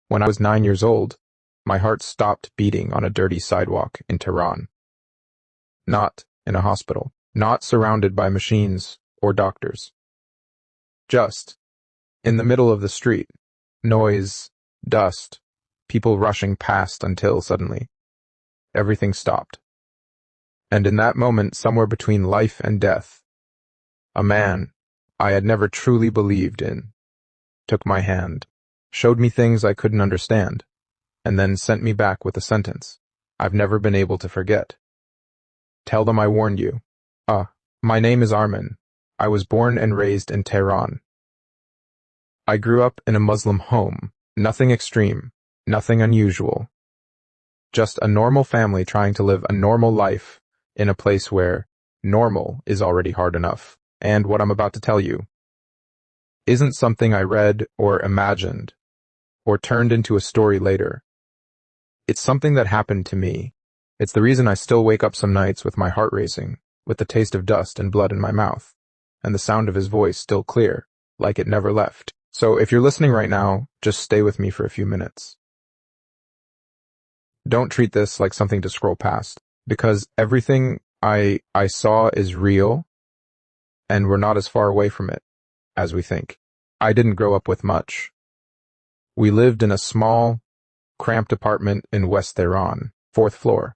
When I was 9 years old, my heart stopped beating on a dirty sidewalk in Tehran. Not in a hospital, not surrounded by machines or doctors. Just in the middle of the street, noise, dust, people rushing past until suddenly everything stopped. And in that moment, somewhere between life and death, a man I had never truly believed in took my hand, showed me things I couldn't understand, and then sent me back with a sentence I've never been able to forget. Tell them I warned you. My name is Armin. I was born and raised in Tehran. I grew up in a Muslim home, nothing extreme, nothing unusual. Just a normal family trying to live a normal life in a place where normal is already hard enough. And what I'm about to tell you isn't something I read or imagined or turned into a story later. It's something that happened to me. It's the reason I still wake up some nights with my heart racing, with the taste of dust and blood in my mouth, and the sound of his voice still clear, like it never left. So if you're listening right now, just stay with me for a few minutes. Don't treat this like something to scroll past, because everything I saw is real, and we're not as far away from it as we think. I didn't grow up with much. We lived in a small, cramped apartment in West Tehran, 4th floor.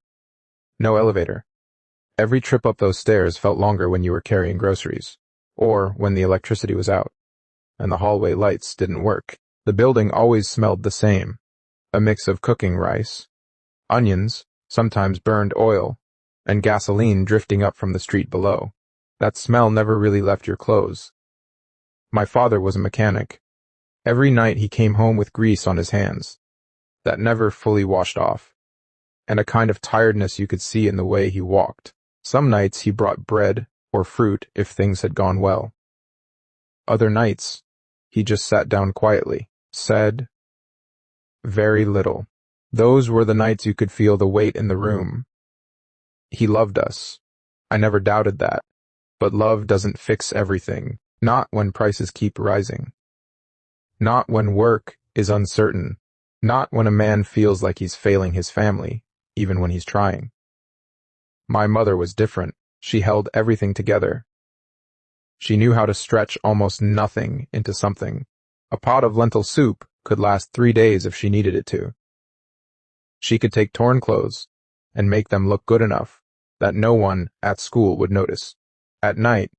No elevator. Every trip up those stairs felt longer when you were carrying groceries, or when the electricity was out, and the hallway lights didn't work. The building always smelled the same, a mix of cooking rice, onions, sometimes burned oil, and gasoline drifting up from the street below. That smell never really left your clothes. My father was a mechanic. Every night he came home with grease on his hands that never fully washed off, and a kind of tiredness you could see in the way he walked. Some nights he brought bread or fruit if things had gone well. Other nights, he just sat down quietly, said very little. Those were the nights you could feel the weight in the room. He loved us. I never doubted that. But love doesn't fix everything, not when prices keep rising. Not when work is uncertain, not when a man feels like he's failing his family, even when he's trying. My mother was different. She held everything together. She knew how to stretch almost nothing into something. A pot of lentil soup could last 3 days if she needed it to. She could take torn clothes and make them look good enough that no one at school would notice. At night,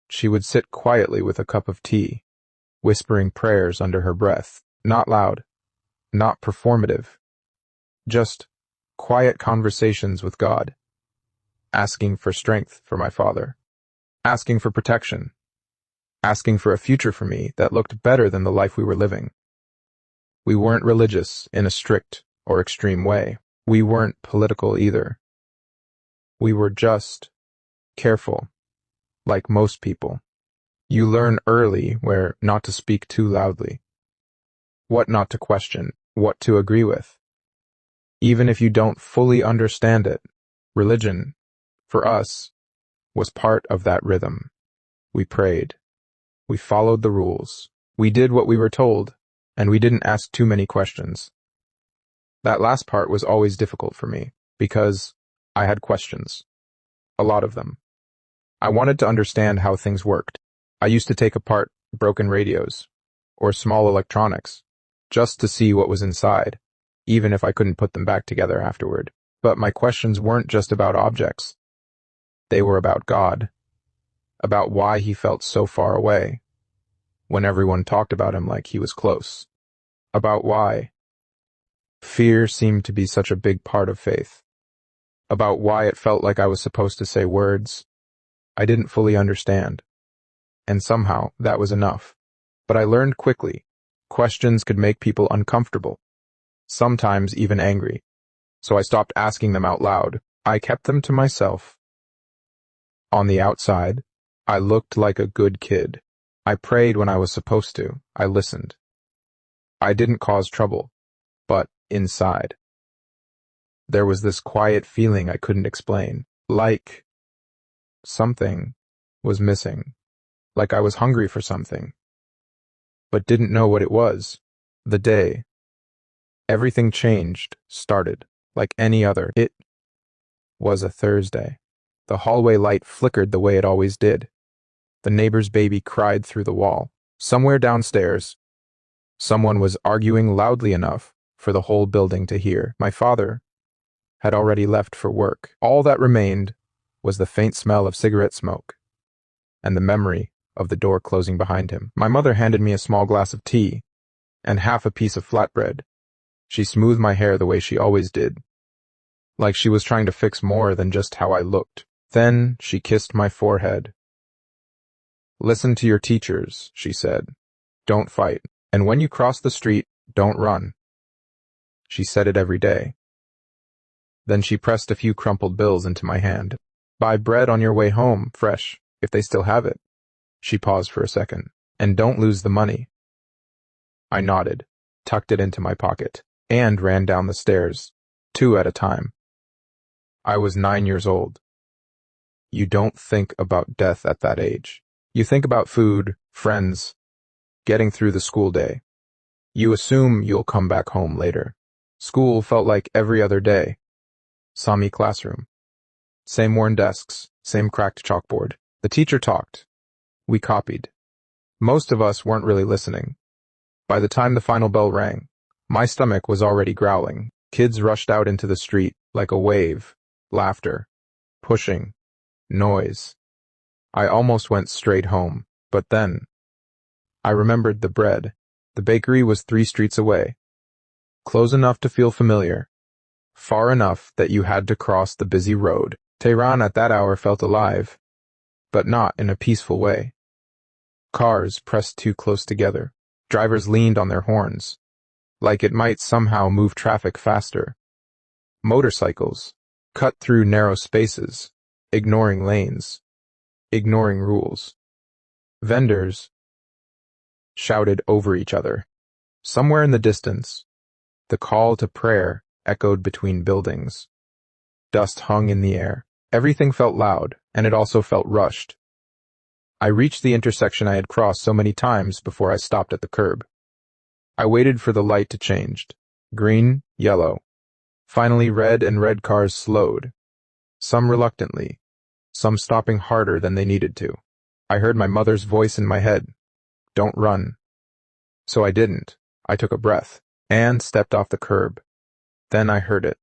she would sit quietly with a cup of tea, whispering prayers under her breath, not loud, not performative, just quiet conversations with God, asking for strength for my father, asking for protection, asking for a future for me that looked better than the life we were living. We weren't religious in a strict or extreme way. We weren't political either. We were just careful, like most people. You learn early where not to speak too loudly, what not to question, what to agree with. Even if you don't fully understand it, religion, for us, was part of that rhythm. We prayed. We followed the rules. We did what we were told, and we didn't ask too many questions. That last part was always difficult for me, because I had questions. A lot of them. I wanted to understand how things worked. I used to take apart broken radios, or small electronics, just to see what was inside, even if I couldn't put them back together afterward. But my questions weren't just about objects. They were about God, about why he felt so far away, when everyone talked about him like he was close, about why fear seemed to be such a big part of faith, about why it felt like I was supposed to say words I didn't fully understand, and somehow that was enough. But I learned quickly, questions could make people uncomfortable, sometimes even angry, so I stopped asking them out loud. I kept them to myself. On the outside, I looked like a good kid. I prayed when I was supposed to. I listened. I didn't cause trouble, but inside, there was this quiet feeling I couldn't explain, like something was missing, like I was hungry for something, but didn't know what it was. The day Everything changed, started, like any other. It was a Thursday. The hallway light flickered the way it always did. The neighbor's baby cried through the wall. Somewhere downstairs, someone was arguing loudly enough for the whole building to hear. My father had already left for work. All that remained was the faint smell of cigarette smoke and the memory of the door closing behind him. My mother handed me a small glass of tea and half a piece of flatbread. She smoothed my hair the way she always did, like she was trying to fix more than just how I looked. Then she kissed my forehead. "Listen to your teachers," she said. "Don't fight. And when you cross the street, don't run." She said it every day. Then she pressed a few crumpled bills into my hand. "Buy bread on your way home, fresh, if they still have it." She paused for a second. "And don't lose the money." I nodded, tucked it into my pocket, and ran down the stairs, 2 at a time. I was 9 years old. You don't think about death at that age. You think about food, friends, getting through the school day. You assume you'll come back home later. School felt like every other day. Sami classroom. Same worn desks, same cracked chalkboard. The teacher talked. We copied. Most of us weren't really listening. By the time the final bell rang, my stomach was already growling. Kids rushed out into the street like a wave. Laughter. Pushing. Noise. I almost went straight home, but then I remembered the bread. The bakery was 3 streets away. Close enough to feel familiar. Far enough that you had to cross the busy road. Tehran at that hour felt alive, but not in a peaceful way. Cars pressed too close together. Drivers leaned on their horns, like it might somehow move traffic faster. Motorcycles cut through narrow spaces, ignoring lanes, ignoring rules. Vendors shouted over each other. Somewhere in the distance, the call to prayer echoed between buildings. Dust hung in the air. Everything felt loud, and it also felt rushed. I reached the intersection I had crossed so many times before I stopped at the curb. I waited for the light to change. Green, yellow. Finally, red, and red cars slowed. Some reluctantly, some stopping harder than they needed to. I heard my mother's voice in my head. "Don't run." So I didn't. I took a breath and stepped off the curb. Then I heard it.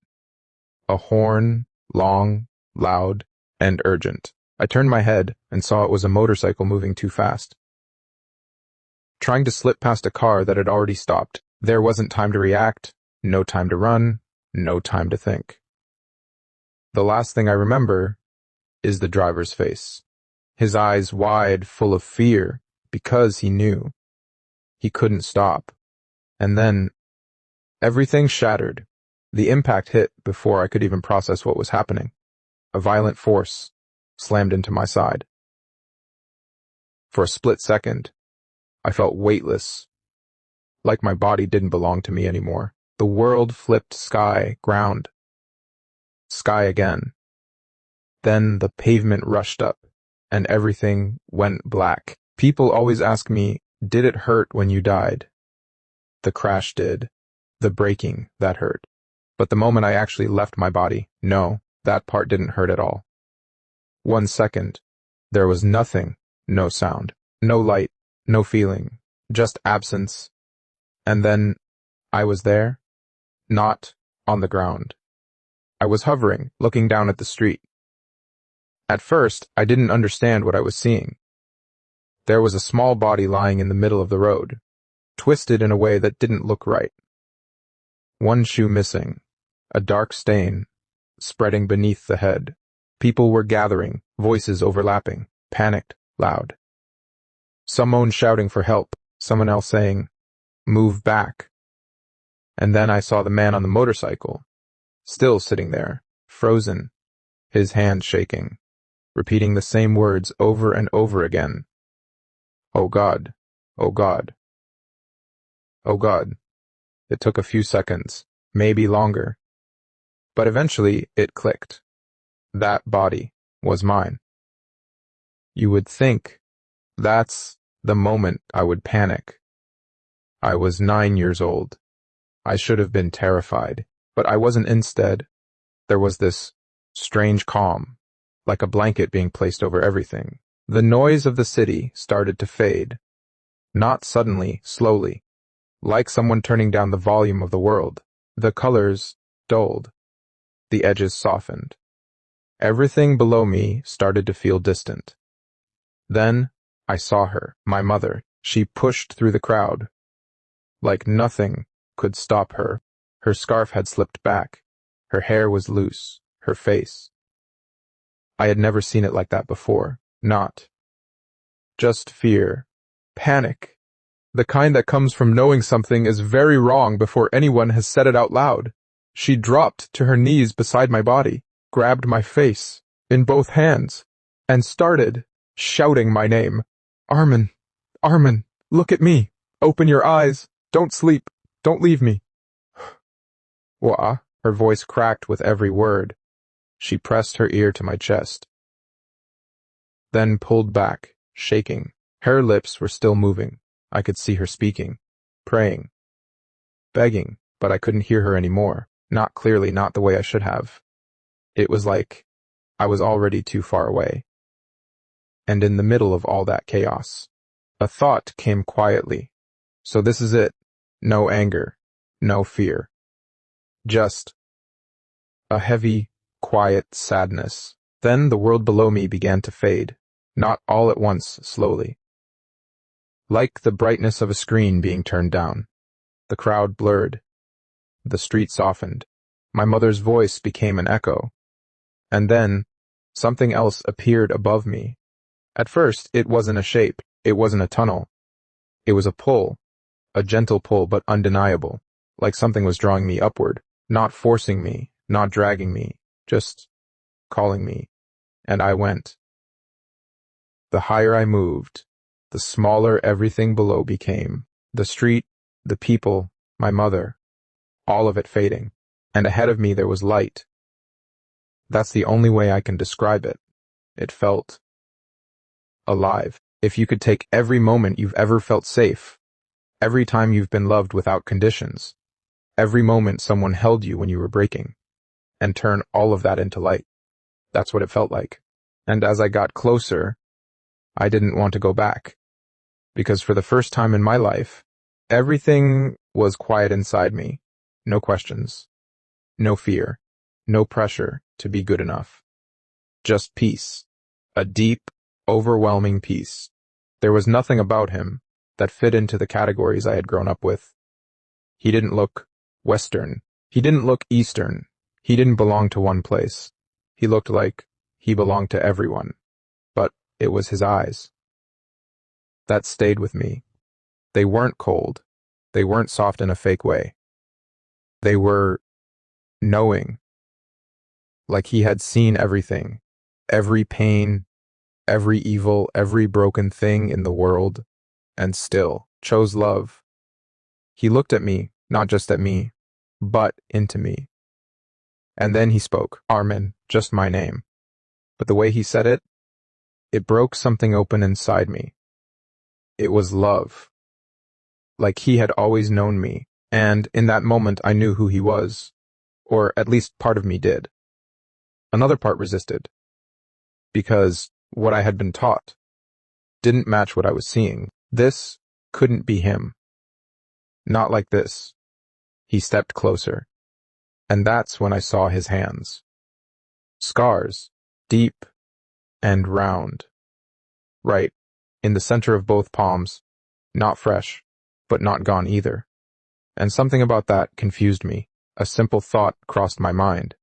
A horn, long, loud, and urgent. I turned my head and saw it was a motorcycle moving too fast, trying to slip past a car that had already stopped. There wasn't time to react, no time to run, no time to think. The last thing I remember is the driver's face. His eyes wide, full of fear, because he knew he couldn't stop. And then everything shattered. The impact hit before I could even process what was happening. A violent force slammed into my side. For a split second, I felt weightless, like my body didn't belong to me anymore. The world flipped sky, ground, sky again. Then the pavement rushed up, and everything went black. People always ask me, did it hurt when you died? The crash did. The braking, that hurt. But the moment I actually left my body, no, that part didn't hurt at all. 1 second, there was nothing, no sound, no light, no feeling, just absence. And then I was there, not on the ground. I was hovering, looking down at the street. At first, I didn't understand what I was seeing. There was a small body lying in the middle of the road, twisted in a way that didn't look right. One shoe missing, a dark stain spreading beneath the head. People were gathering, voices overlapping, panicked, loud. Someone shouting for help, someone else saying, "Move back." And then I saw the man on the motorcycle, still sitting there, frozen, his hand shaking, repeating the same words over and over again. "Oh God, oh God, oh God." It took a few seconds, maybe longer. But eventually it clicked. That body was mine. You would think that's the moment I would panic. I was 9 years old. I should have been terrified, but I wasn't. Instead, there was this strange calm, like a blanket being placed over everything. The noise of the city started to fade, not suddenly, slowly, like someone turning down the volume of the world. The colors dulled, the edges softened. Everything below me started to feel distant. Then I saw her, my mother. She pushed through the crowd. Like nothing could stop her. Her scarf had slipped back. Her hair was loose. Her face. I had never seen it like that before. Not just fear. Panic. The kind that comes from knowing something is very wrong before anyone has said it out loud. She dropped to her knees beside my body, grabbed my face in both hands, and started shouting my name. Armin, Armin, look at me. Open your eyes. Don't sleep. Don't leave me. Wah. Her voice cracked with every word. She pressed her ear to my chest, then pulled back, shaking. Her lips were still moving. I could see her speaking, praying, begging, but I couldn't hear her anymore. Not clearly, not the way I should have. It was like I was already too far away. And in the middle of all that chaos, a thought came quietly. So this is it. No anger, no fear. Just a heavy, quiet sadness. Then the world below me began to fade, not all at once, slowly. Like the brightness of a screen being turned down. The crowd blurred. The street softened. My mother's voice became an echo. And then something else appeared above me. At first, it wasn't a shape. It wasn't a tunnel. It was a pull. A gentle pull, but undeniable. Like something was drawing me upward. Not forcing me, not dragging me, just calling me. And I went. The higher I moved, the smaller everything below became. The street, the people, my mother, all of it fading. And ahead of me there was light. That's the only way I can describe it. It felt alive. If you could take every moment you've ever felt safe, every time you've been loved without conditions, every moment someone held you when you were breaking, and turn all of that into light. That's what it felt like. And as I got closer, I didn't want to go back. Because for the first time in my life, everything was quiet inside me. No questions. No fear. No pressure to be good enough. Just peace. A deep, overwhelming peace. There was nothing about him that fit into the categories I had grown up with. He didn't look Western. He didn't look Eastern. He didn't belong to one place. He looked like he belonged to everyone. But it was his eyes. That stayed with me. They weren't cold. They weren't soft in a fake way. They were knowing. Like he had seen everything. Every pain, every evil, every broken thing in the world, and still chose love. He looked at me, not just at me, but into me. And then he spoke, Armin, just my name. But the way he said it, it broke something open inside me. It was love. Like he had always known me, and in that moment I knew who he was, or at least part of me did. Another part resisted, because what I had been taught didn't match what I was seeing. This couldn't be him. Not like this. He stepped closer, and that's when I saw his hands. Scars, deep and round. Right, in the center of both palms, not fresh, but not gone either. And something about that confused me. A simple thought crossed my mind.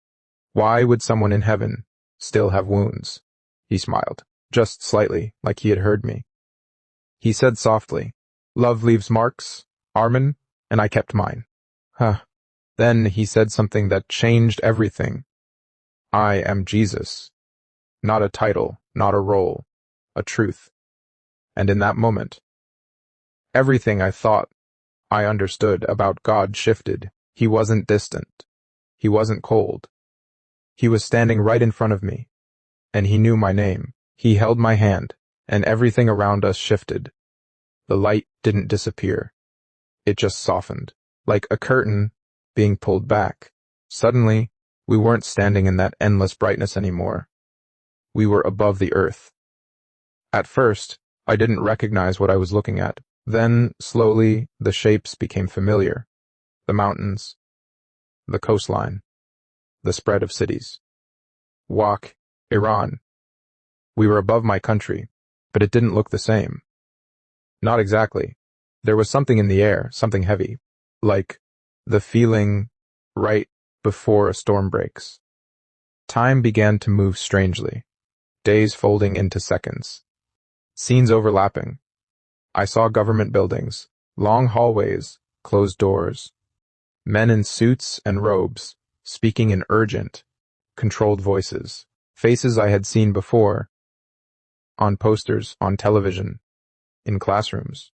Why would someone in heaven still have wounds? He smiled, just slightly, like he had heard me. He said softly, Love leaves marks, Armin, and I kept mine. Then he said something that changed everything. I am Jesus. Not a title, not a role, a truth. And in that moment, everything I thought I understood about God shifted. He wasn't distant. He wasn't cold. He was standing right in front of me, and he knew my name. He held my hand, and everything around us shifted. The light didn't disappear. It just softened. like a curtain being pulled back. Suddenly, we weren't standing in that endless brightness anymore. We were above the earth. At first, I didn't recognize what I was looking at. Then, slowly, the shapes became familiar. The mountains, the coastline, the spread of cities. Wak, Iran. We were above my country, but it didn't look the same. Not exactly. There was something in the air, something heavy, like the feeling right before a storm breaks. Time began to move strangely, days folding into seconds. Scenes overlapping. I saw government buildings, long hallways, closed doors. Men in suits and robes, speaking in urgent, controlled voices. Faces I had seen before, on posters, on television, in classrooms.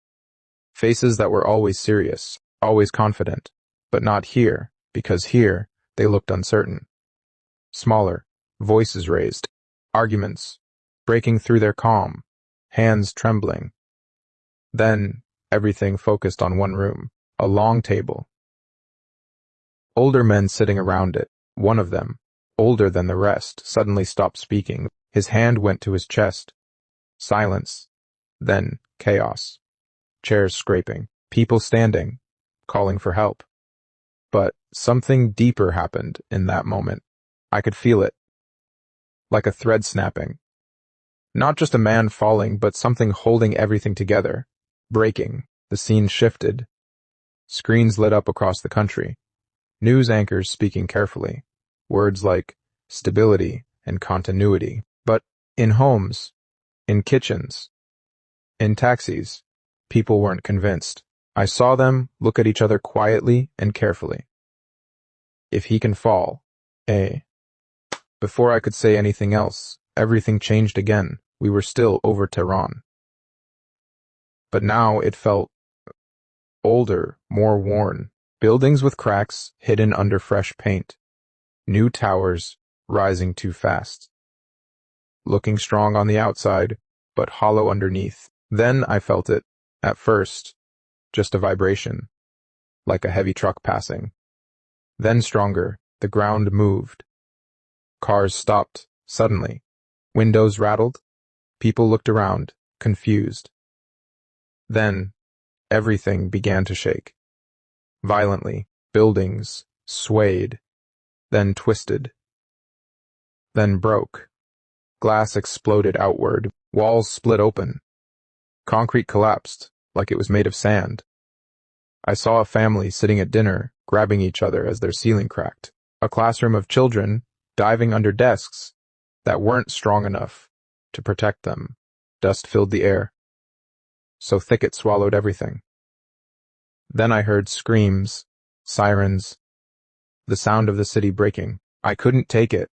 Faces that were always serious, always confident, but not here, because here they looked uncertain. Smaller, voices raised, arguments, breaking through their calm, hands trembling. Then, everything focused on one room, a long table. Older men sitting around it. One of them, older than the rest, suddenly stopped speaking. His hand went to his chest. Silence. Then, chaos. Chairs scraping. People standing, calling for help. But something deeper happened in that moment. I could feel it. Like a thread snapping. Not just a man falling, but something holding everything together. Breaking. The scene shifted. Screens lit up across the country. News anchors speaking carefully. Words like stability and continuity. But in homes, in kitchens, in taxis, people weren't convinced. I saw them look at each other quietly and carefully. If he can fall, eh? Before I could say anything else, everything changed again. We were still over Tehran. But now it felt older, more worn. Buildings with cracks hidden under fresh paint. New towers rising too fast. Looking strong on the outside, but hollow underneath. Then I felt it, at first, just a vibration, like a heavy truck passing. Then stronger, the ground moved. Cars stopped, suddenly. Windows rattled. People looked around, confused. Then, everything began to shake. Violently, buildings swayed, then twisted, then broke. Glass exploded outward, walls split open. Concrete collapsed, like it was made of sand. I saw a family sitting at dinner, grabbing each other as their ceiling cracked. A classroom of children diving under desks that weren't strong enough to protect them. Dust filled the air, so thick it swallowed everything. Then I heard screams, sirens, the sound of the city breaking. I couldn't take it.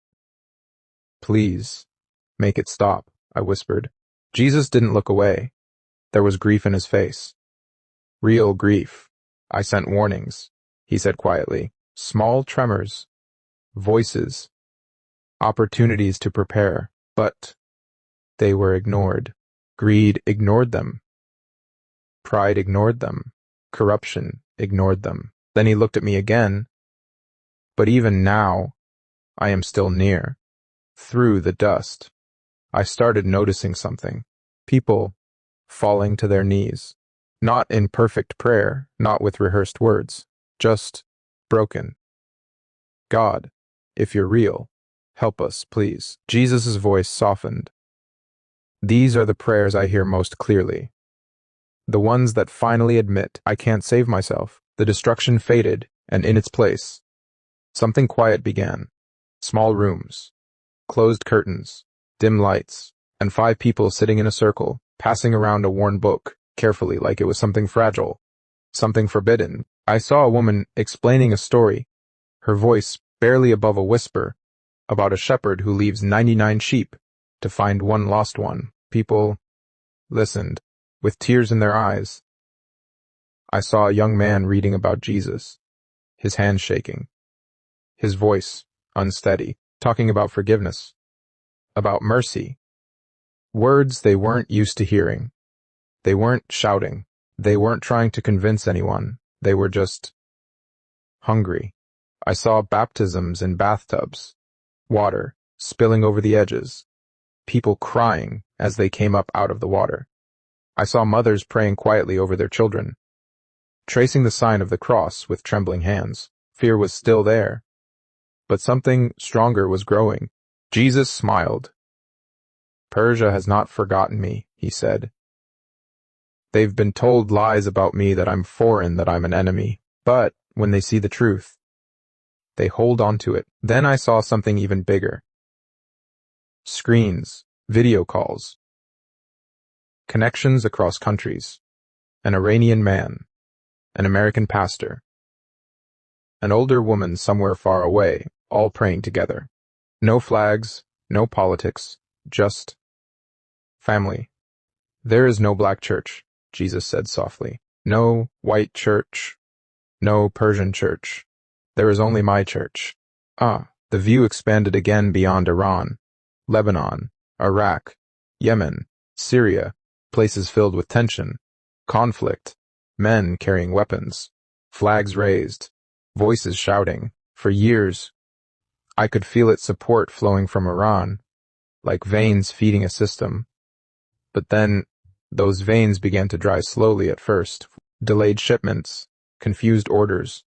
Please, make it stop, I whispered. Jesus didn't look away. There was grief in his face. Real grief. I sent warnings, he said quietly. Small tremors, voices, opportunities to prepare, but they were ignored. Greed ignored them. Pride ignored them. Corruption ignored them. Then he looked at me again. But even now, I am still near. Through the dust, I started noticing something. People falling to their knees. Not in perfect prayer, not with rehearsed words, just broken. God, if you're real, help us, please. Jesus' voice softened. These are the prayers I hear most clearly. The ones that finally admit I can't save myself. The destruction faded, and in its place, something quiet began. Small rooms, closed curtains, dim lights, and 5 people sitting in a circle, passing around a worn book, carefully like it was something fragile, something forbidden. I saw a woman explaining a story, her voice barely above a whisper, about a shepherd who leaves 99 sheep to find one lost one. People listened, with tears in their eyes. I saw a young man reading about Jesus, his hands shaking, his voice unsteady, talking about forgiveness, about mercy. Words they weren't used to hearing. They weren't shouting. They weren't trying to convince anyone. They were just hungry. I saw baptisms in bathtubs, water spilling over the edges, people crying as they came up out of the water. I saw mothers praying quietly over their children, tracing the sign of the cross with trembling hands. Fear was still there, but something stronger was growing. Jesus smiled. Persia has not forgotten me, he said. They've been told lies about me, that I'm foreign, that I'm an enemy. But when they see the truth, they hold on to it. Then I saw something even bigger. Screens, video calls, connections across countries, an Iranian man, an American pastor, an older woman somewhere far away, all praying together. No flags, no politics, just family. There is no black church, Jesus said softly. No white church, no Persian church. There is only my church. Ah, the view expanded again beyond Iran, Lebanon, Iraq, Yemen, Syria, places filled with tension, conflict, men carrying weapons, flags raised, voices shouting. For years, I could feel its support flowing from Iran, like veins feeding a system. But then, those veins began to dry slowly at first. Delayed shipments, confused orders,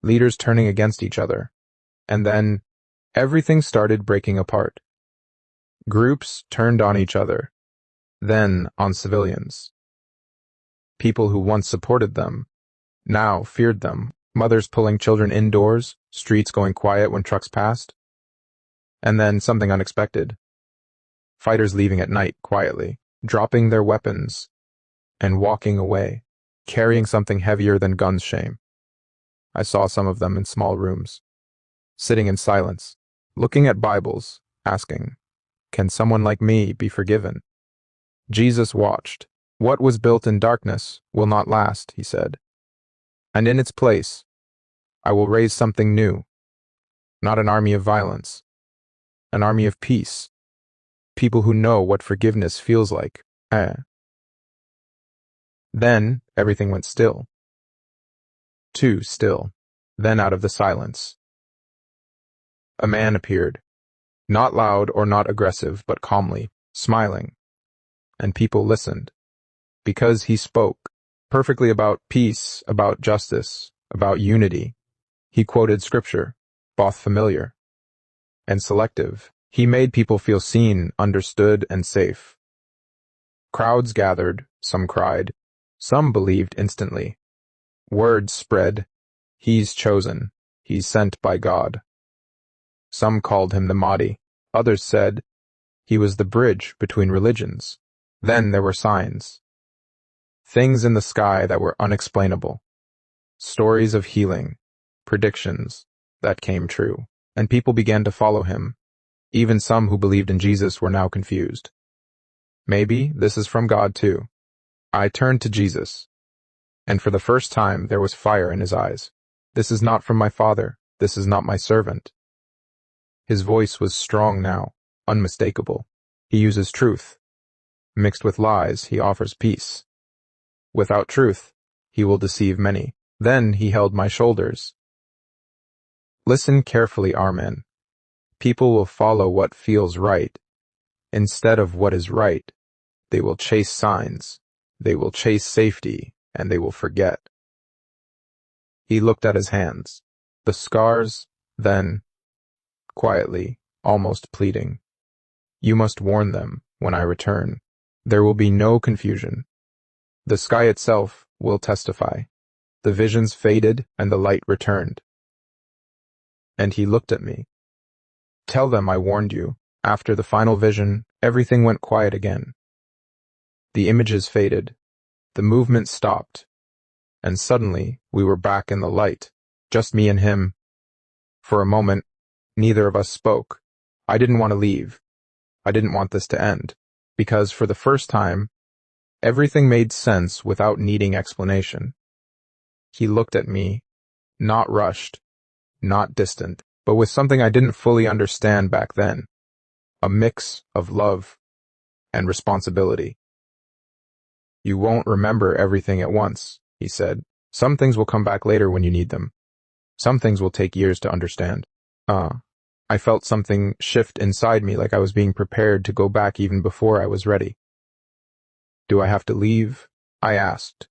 leaders turning against each other. And then, everything started breaking apart. Groups turned on each other, then on civilians. People who once supported them, now feared them. Mothers pulling children indoors, streets going quiet when trucks passed. And then something unexpected. Fighters leaving at night quietly, dropping their weapons and walking away, carrying something heavier than guns. Shame. I saw some of them in small rooms, sitting in silence, looking at Bibles, asking, "Can someone like me be forgiven?" Jesus watched. What was built in darkness will not last, he said. And in its place, I will raise something new. Not an army of violence, an army of peace. People who know what forgiveness feels like. Then everything went still. Too still. Then out of the silence, a man appeared. Not loud or not aggressive, but calmly, smiling. And people listened. Because he spoke perfectly about peace, about justice, about unity. He quoted scripture, both familiar and selective. He made people feel seen, understood, and safe. Crowds gathered, some cried, some believed instantly. Word spread, he's chosen, he's sent by God. Some called him the Mahdi, others said he was the bridge between religions. Then there were signs. Things in the sky that were unexplainable. Stories of healing, predictions that came true. And people began to follow him. Even some who believed in Jesus were now confused. Maybe this is from God too. I turned to Jesus, and for the first time there was fire in his eyes. This is not from my Father. This is not my servant. His voice was strong now, unmistakable. He uses truth. Mixed with lies, he offers peace. Without truth, he will deceive many. Then he held my shoulders. Listen carefully, Armen. People will follow what feels right. Instead of what is right, they will chase signs. They will chase safety, and they will forget. He looked at his hands, the scars, then, quietly, almost pleading, "You must warn them when I return. There will be no confusion. The sky itself will testify." The visions faded and the light returned. And he looked at me. "Tell them I warned you." After the final vision, everything went quiet again. The images faded. The movement stopped. And suddenly, we were back in the light. Just me and him. For a moment, neither of us spoke. I didn't want to leave. I didn't want this to end. Because for the first time, everything made sense without needing explanation. He looked at me, not rushed, not distant, but with something I didn't fully understand back then. A mix of love and responsibility. "You won't remember everything at once," he said. "Some things will come back later when you need them." Some things will take years to understand. I felt something shift inside me, like I was being prepared to go back even before I was ready. Do I have to leave? I asked.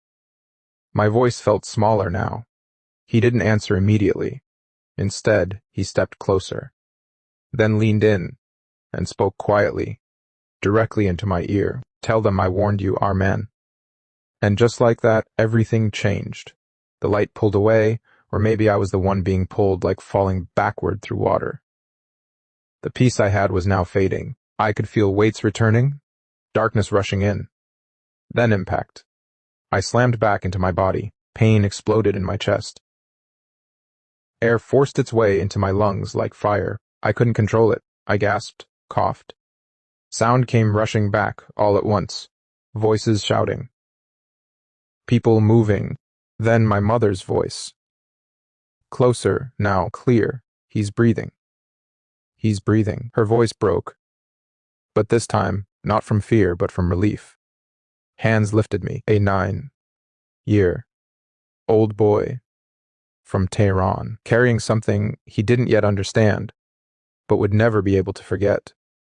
My voice felt smaller now. He didn't answer immediately. Instead, he stepped closer, then leaned in and spoke quietly, directly into my ear. Tell them I warned you, our man. And just like that, everything changed. The light pulled away, or maybe I was the one being pulled, like falling backward through water. The peace I had was now fading. I could feel weights returning, darkness rushing in. Then impact. I slammed back into my body. Pain exploded in my chest. Air forced its way into my lungs like fire. I couldn't control it. I gasped, coughed. Sound came rushing back all at once. Voices shouting. People moving. Then my mother's voice. Closer, now, clear. He's breathing. He's breathing. Her voice broke. But this time, not from fear, but from relief. Hands lifted me. A 9-year-old boy from Tehran, carrying something he didn't yet understand, but would never be able to forget.